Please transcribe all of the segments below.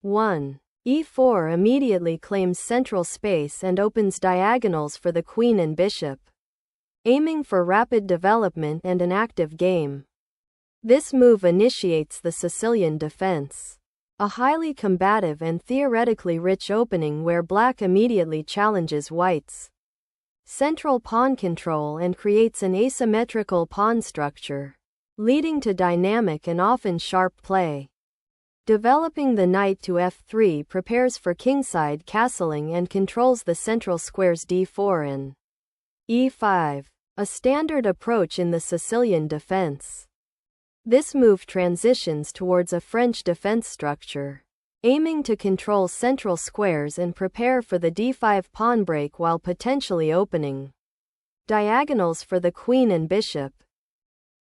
1. e4 immediately claims central space and opens diagonals for the queen and bishop, aiming for rapid development and an active game. This move initiates the Sicilian defense, a highly combative and theoretically rich opening where black immediately challenges white's central pawn control and creates an asymmetrical pawn structure, leading to dynamic and often sharp play. Developing the knight to f3 prepares for kingside castling and controls the central squares d4 and e5, a standard approach in the Sicilian defense. This move transitions towards a French defense structure, aiming to control central squares and prepare for the d5 pawn break while potentially opening diagonals for the queen and bishop.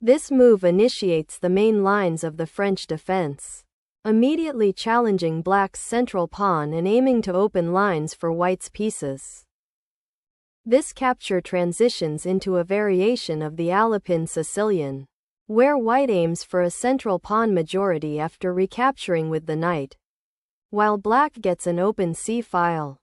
This move initiates the main lines of the French defense, immediately challenging black's central pawn and aiming to open lines for white's pieces. This capture transitions into a variation of the Alpine Sicilian, where white aims for a central pawn majority after recapturing with the knight, while black gets an open c-file.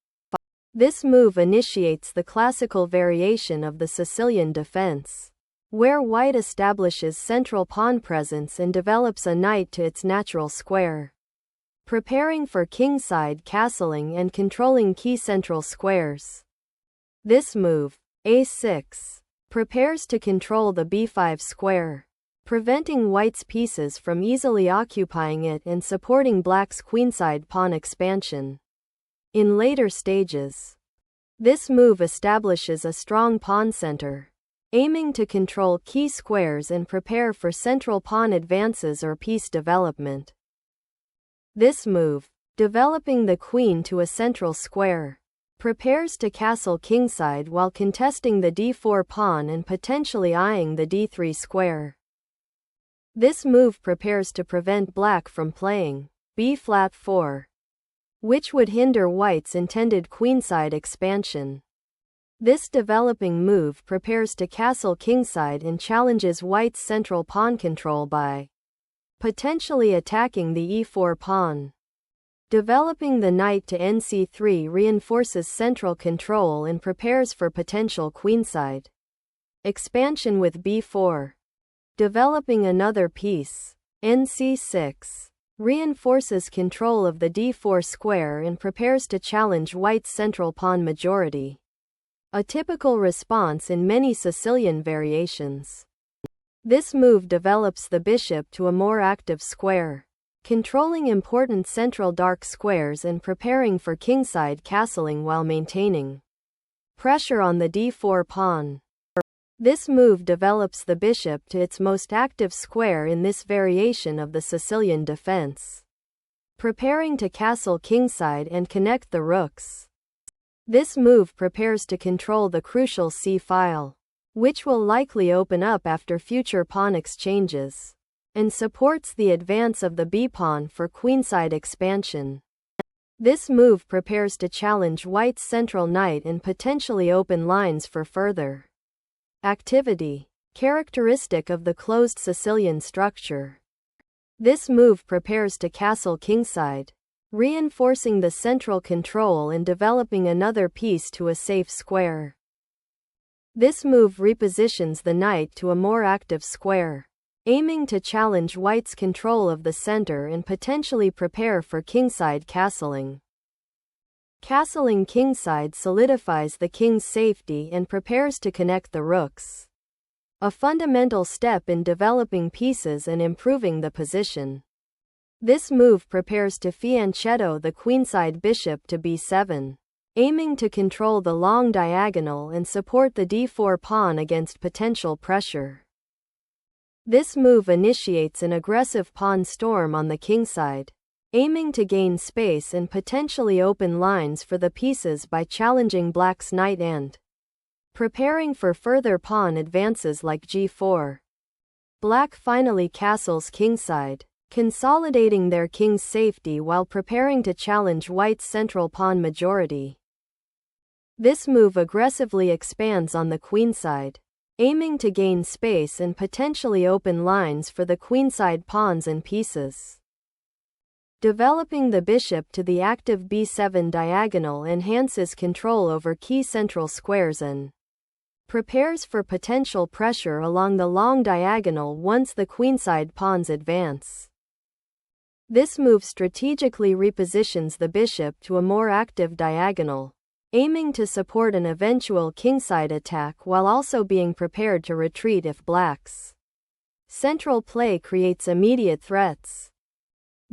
This move initiates the classical variation of the Sicilian defense, where white establishes central pawn presence and develops a knight to its natural square, preparing for kingside castling and controlling key central squares. This move, a6, prepares to control the b5 square, preventing white's pieces from easily occupying it and supporting black's queenside pawn expansion. In later stages, this move establishes a strong pawn center, aiming to control key squares and prepare for central pawn advances or piece development. This move, developing the queen to a central square, prepares to castle kingside while contesting the d4 pawn and potentially eyeing the d3 square. This move prepares to prevent black from playing b-flat 4, which would hinder white's intended queenside expansion. This developing move prepares to castle kingside and challenges white's central pawn control by potentially attacking the e4 pawn. Developing the knight to nc3 reinforces central control and prepares for potential queenside expansion with b4. Developing another piece, nc6, reinforces control of the d4 square and prepares to challenge white's central pawn majority, a typical response in many Sicilian variations. This move develops the bishop to a more active square, controlling important central dark squares and preparing for kingside castling while maintaining pressure on the d4 pawn. This move develops the bishop to its most active square in this variation of the Sicilian defense, preparing to castle kingside and connect the rooks. This move prepares to control the crucial c-file, which will likely open up after future pawn exchanges, and supports the advance of the b-pawn for queenside expansion. This move prepares to challenge white's central knight and potentially open lines for further activity, characteristic of the closed Sicilian structure. This move prepares to castle kingside, reinforcing the central control and developing another piece to a safe square. This move repositions the knight to a more active square, aiming to challenge white's control of the center and potentially prepare for kingside castling. Castling kingside solidifies the king's safety and prepares to connect the rooks, a fundamental step in developing pieces and improving the position. This move prepares to fianchetto the queenside bishop to b7, aiming to control the long diagonal and support the d4 pawn against potential pressure. This move initiates an aggressive pawn storm on the kingside, aiming to gain space and potentially open lines for the pieces by challenging black's knight and preparing for further pawn advances like g4. Black finally castles kingside, consolidating their king's safety while preparing to challenge white's central pawn majority. This move aggressively expands on the queenside, aiming to gain space and potentially open lines for the queenside pawns and pieces. Developing the bishop to the active b7 diagonal enhances control over key central squares and prepares for potential pressure along the long diagonal once the queenside pawns advance. This move strategically repositions the bishop to a more active diagonal, aiming to support an eventual kingside attack while also being prepared to retreat if black's central play creates immediate threats.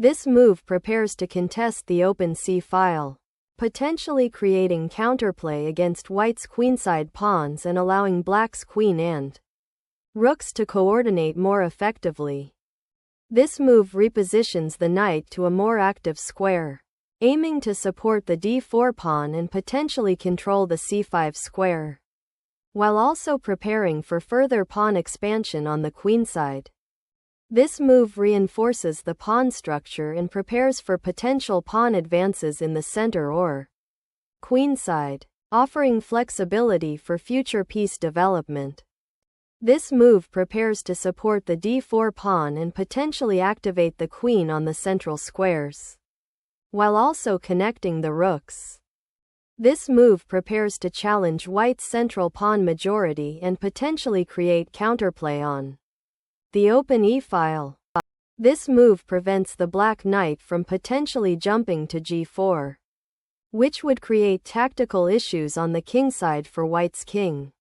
This move prepares to contest the open c-file, potentially creating counterplay against white's queenside pawns and allowing black's queen and rooks to coordinate more effectively. This move repositions the knight to a more active square, aiming to support the d4 pawn and potentially control the c5 square, while also preparing for further pawn expansion on the queenside. This move reinforces the pawn structure and prepares for potential pawn advances in the center or queenside, offering flexibility for future piece development. This move prepares to support the d4 pawn and potentially activate the queen on the central squares, while also connecting the rooks. This move prepares to challenge white's central pawn majority and potentially create counterplay on the open e-file. This move prevents the black knight from potentially jumping to g4, which would create tactical issues on the kingside for white's king.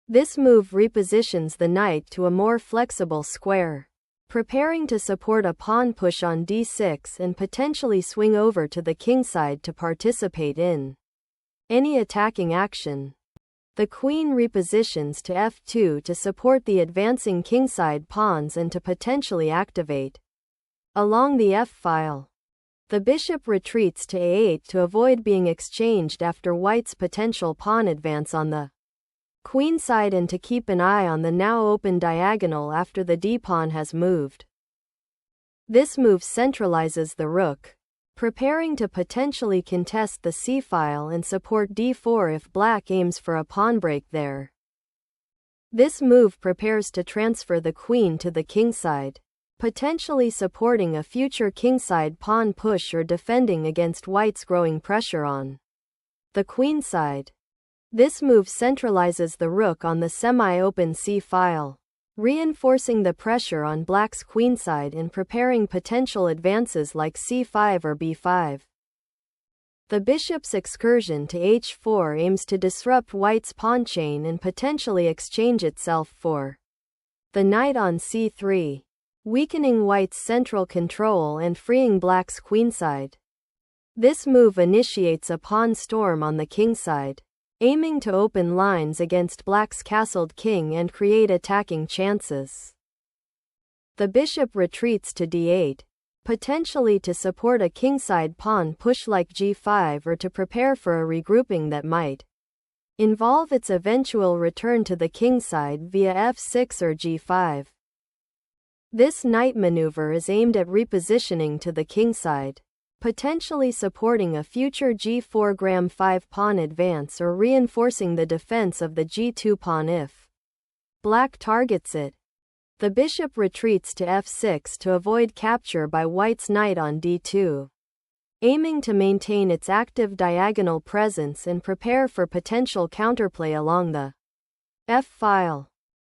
This move repositions the knight to a more flexible square, preparing to support a pawn push on d6 and potentially swing over to the kingside to participate in any attacking action. The queen repositions to f2 to support the advancing kingside pawns and to potentially activate along the f-file. The bishop retreats to a8 to avoid being exchanged after white's potential pawn advance on the queenside and to keep an eye on the now open diagonal after the d-pawn has moved. This move centralizes the rook, preparing to potentially contest the c-file and support d4 if black aims for a pawn break there. This move prepares to transfer the queen to the kingside, potentially supporting a future kingside pawn push or defending against white's growing pressure on the queenside. This move centralizes the rook on the semi-open c-file, reinforcing the pressure on black's queenside and preparing potential advances like c5 or b5. The bishop's excursion to h4 aims to disrupt white's pawn chain and potentially exchange itself for the knight on c3, weakening white's central control and freeing black's queenside. This move initiates a pawn storm on the kingside, aiming to open lines against black's castled king and create attacking chances. The bishop retreats to d8, potentially to support a kingside pawn push like g5 or to prepare for a regrouping that might involve its eventual return to the kingside via f6 or g5. This knight maneuver is aimed at repositioning to the kingside, potentially supporting a future g4 gram5 pawn advance or reinforcing the defense of the g2 pawn if black targets it. The bishop retreats to f6 to avoid capture by white's knight on d2, aiming to maintain its active diagonal presence and prepare for potential counterplay along the f-file.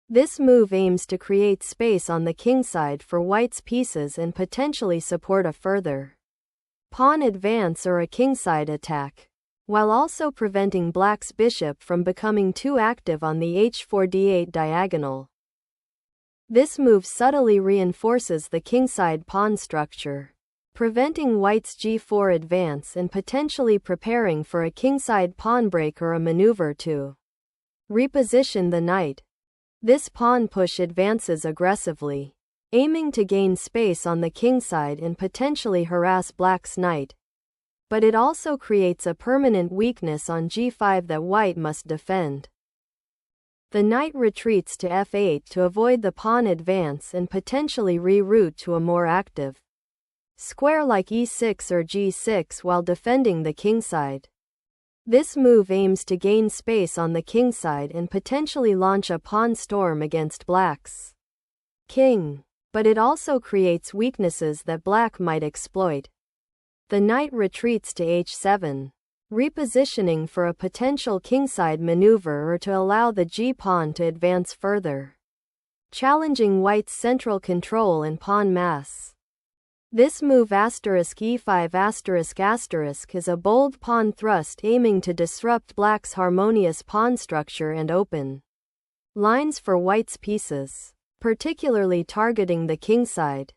This move aims to create space on the kingside for white's pieces and potentially support a further pawn advance or a kingside attack, while also preventing black's bishop from becoming too active on the h4-d8 diagonal. This move subtly reinforces the kingside pawn structure, preventing white's g4 advance and potentially preparing for a kingside pawn break or a maneuver to reposition the knight. This pawn push advances aggressively, aiming to gain space on the kingside and potentially harass black's knight. But it also creates a permanent weakness on g5 that white must defend. The knight retreats to f8 to avoid the pawn advance and potentially reroute to a more active square like e6 or g6 while defending the kingside. This move aims to gain space on the kingside and potentially launch a pawn storm against black's king. But it also creates weaknesses that black might exploit. The knight retreats to h7, repositioning for a potential kingside maneuver or to allow the g-pawn to advance further, challenging white's central control and pawn mass. This move *e5*** is a bold pawn thrust aiming to disrupt black's harmonious pawn structure and open lines for white's pieces, particularly targeting the kingside.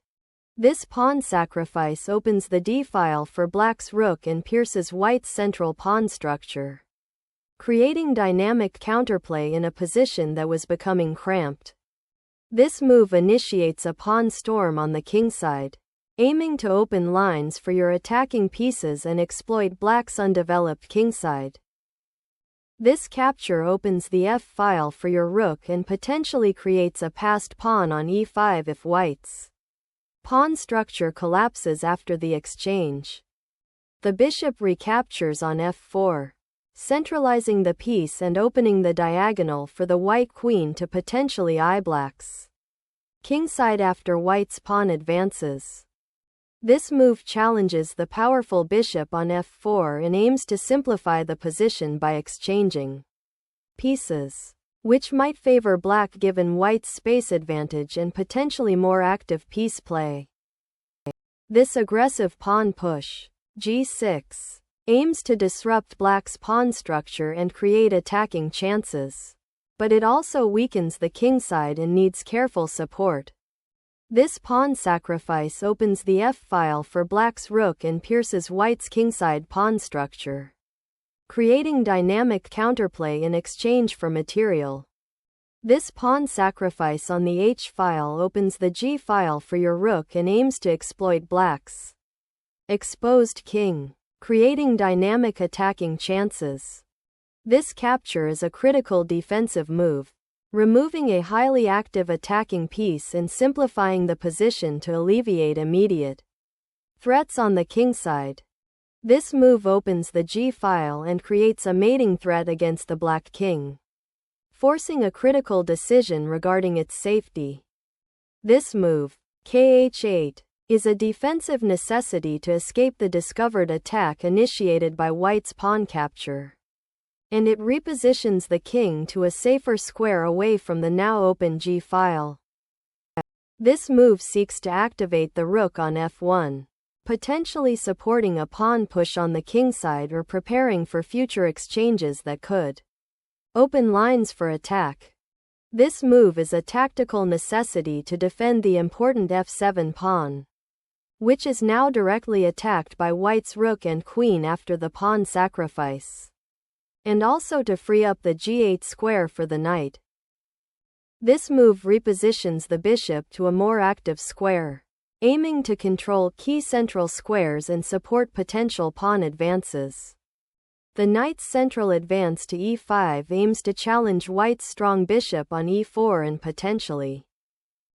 This pawn sacrifice opens the d-file for black's rook and pierces white's central pawn structure, creating dynamic counterplay in a position that was becoming cramped. This move initiates a pawn storm on the kingside, aiming to open lines for your attacking pieces and exploit black's undeveloped kingside. This capture opens the f-file for your rook and potentially creates a passed pawn on e5 if white's pawn structure collapses after the exchange. The bishop recaptures on f4, centralizing the piece and opening the diagonal for the white queen to potentially eye black's kingside after white's pawn advances. This move challenges the powerful bishop on f4 and aims to simplify the position by exchanging pieces, which might favor black given white's space advantage and potentially more active piece play. This aggressive pawn push, g6, aims to disrupt black's pawn structure and create attacking chances, but it also weakens the kingside and needs careful support. This pawn sacrifice opens the f-file for black's rook and pierces white's kingside pawn structure, creating dynamic counterplay in exchange for material. This pawn sacrifice on the h-file opens the g-file for your rook and aims to exploit black's exposed king, creating dynamic attacking chances. This capture is a critical defensive move, removing a highly active attacking piece and simplifying the position to alleviate immediate threats on the kingside. This move opens the g-file and creates a mating threat against the black king, forcing a critical decision regarding its safety. This move, kh8, is a defensive necessity to escape the discovered attack initiated by white's pawn capture, and it repositions the king to a safer square away from the now open g-file. This move seeks to activate the rook on f1, potentially supporting a pawn push on the kingside or preparing for future exchanges that could open lines for attack. This move is a tactical necessity to defend the important f7 pawn, which is now directly attacked by white's rook and queen after the pawn sacrifice, and also to free up the g8 square for the knight. This move repositions the bishop to a more active square, aiming to control key central squares and support potential pawn advances. The knight's central advance to e5 aims to challenge white's strong bishop on e4 and potentially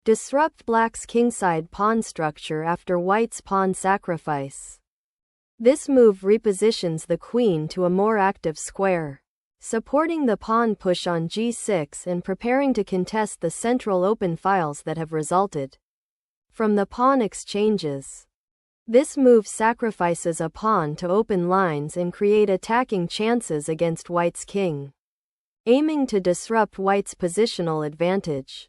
disrupt black's kingside pawn structure after white's pawn sacrifice. This move repositions the queen to a more active square, supporting the pawn push on g6 and preparing to contest the central open files that have resulted from the pawn exchanges. This move sacrifices a pawn to open lines and create attacking chances against white's king, aiming to disrupt white's positional advantage.